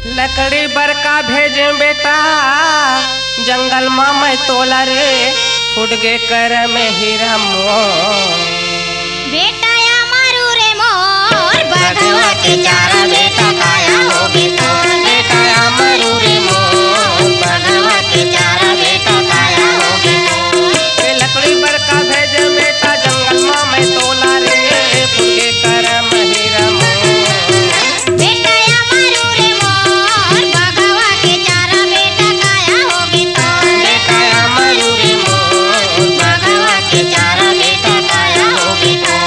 लकड़ी बरका भेजे बेटा जंगल माँ मैं तोला रे फुट गे कर में हीरा मोर बेटा या मारू रे मोर बधवा के चारा बेटा काया होगे तोर बेटा या मारू रे मोर बधवा के चारा बेटा काया होगे तोर लकड़ी बरका भेजे बेटा जंगल माँ मैं तोला रे फुट गे कर में हीरा मोर बेटा या मारू रे मोर बधवा के चारा बेटा काया होगे तोर बेटा या मारू रे मोर बधवा के चारा बेटा काया होगे तोर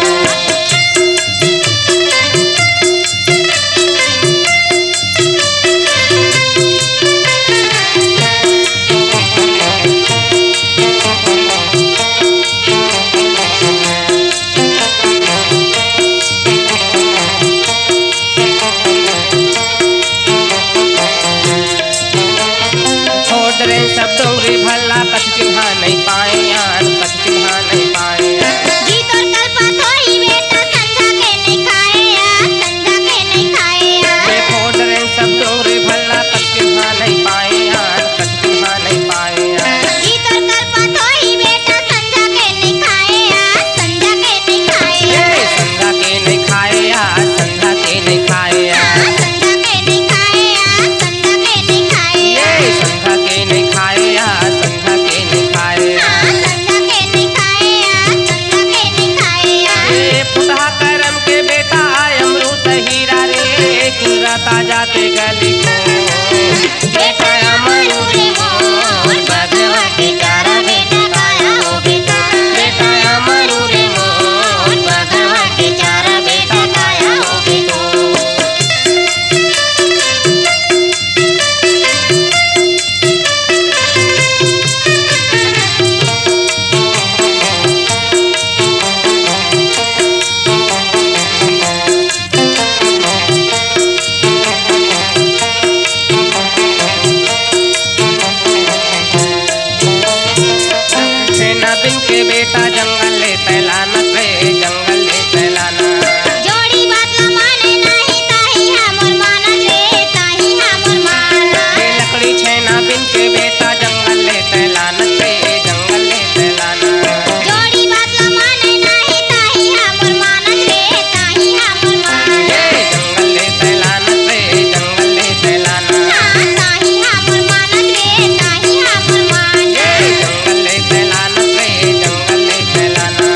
छोड़ रे सब डोंगरी भला कछ चिन्हा नहीं पाए यार कछ चिन्हा नहीं पाए जी तोर कल्पा थोड़ी बेटा संझा के नहीं खाए या संझा के नहीं खाए या छोड़ रे सब डोंगरी भला कछ चिन्हा नहीं पाए यार कछ चिन्हा नहीं पाए जी तोर कल्पा थोड़ी बेटा संझा के नहीं खाए या संझा के नहीं खाए संधा के नहीं खाए यार संधा के नहीं खाए संझा के नहीं खाए या संझा के नहीं खाए संधा के नहीं खाए यार संधा के नहीं खाए संझा के नहीं खाए या संझा के नहीं खाए फुटहा करम के बेटा अमृत हीरा रे किंगरा ताजा ते गली को बेटा या मारू रे मोर बधवा के चारा बेटा काया होगे तोर बेटा या मारू रे मोर बधवा के चारा बेटा काया होगे तोर छेना बिन के बेटा जंगल ले तैलाना रे जंगल ले तैलाना जोड़ी बात ला माने नहीं ताही हमर मानत रे ताही हमर मानत लकड़ी छेना बिन के बेटा जंगल ले तैलाना रे जंगल ले तैलाना जोड़ी बात ला माने नहीं ताही हमर मानत रे ताही हमर मानत जंगल ले तैलाना रे जंगल ले तैलाना ताही हमर मानत रे ताही हमर मानत जंगल ले तैलाना रे जंगल ले तैलाना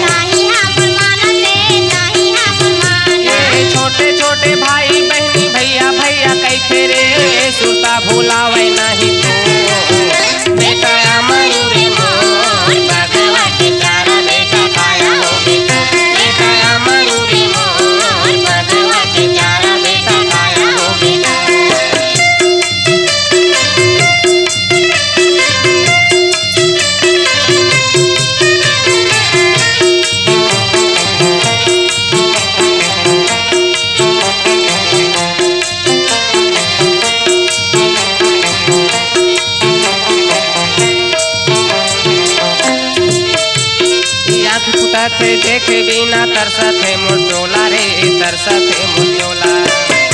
ताही हमर मानत रे ताही हमर मानत छोटे छोटे भाई बहनी भैया भैया कैथे रे सुरता भूलावे नहीं तो बेटा या मारू रे मोर बधवा के चारा बेटा काया होगे तोर बेटा या मारू रे मोर बधवा के चारा बेटा काया होगे तोर आँख फुटत है देखे बिना तरसत है मुरझोला रे तरसत है मुरझोला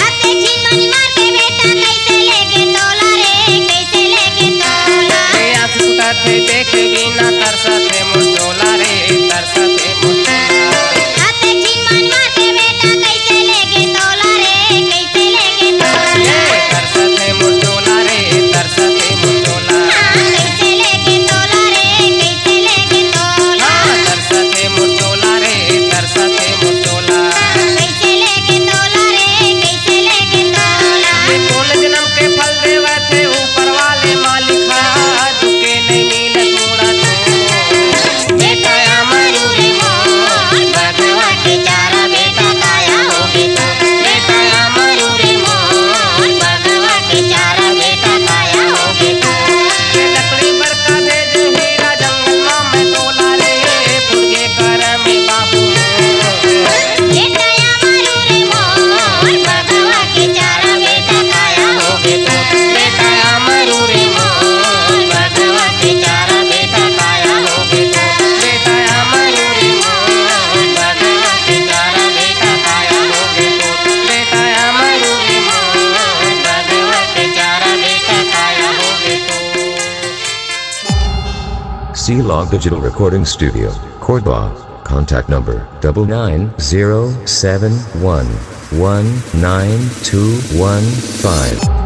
आते छीन मनी मार के बेटा कैसे लेके तोला रे कैसे लेके तोला आँख फुटत है देखे बिना तरसत है मुरझोला रे तरसत है मुरझोला आते छीन मनी मार के बेटा कैसे लेके तोला रे कैसे लेके तोला तरसत है मुरझोला रे तरसत है मुरझोला कैसे लेके तोला रे कैसे लेके तोला तरसत है मुरझोला रे तरसत है मुरझोला कैसे लेके तोला C-Log Digital Recording Studio, Cordoba. Contact number 99071192115.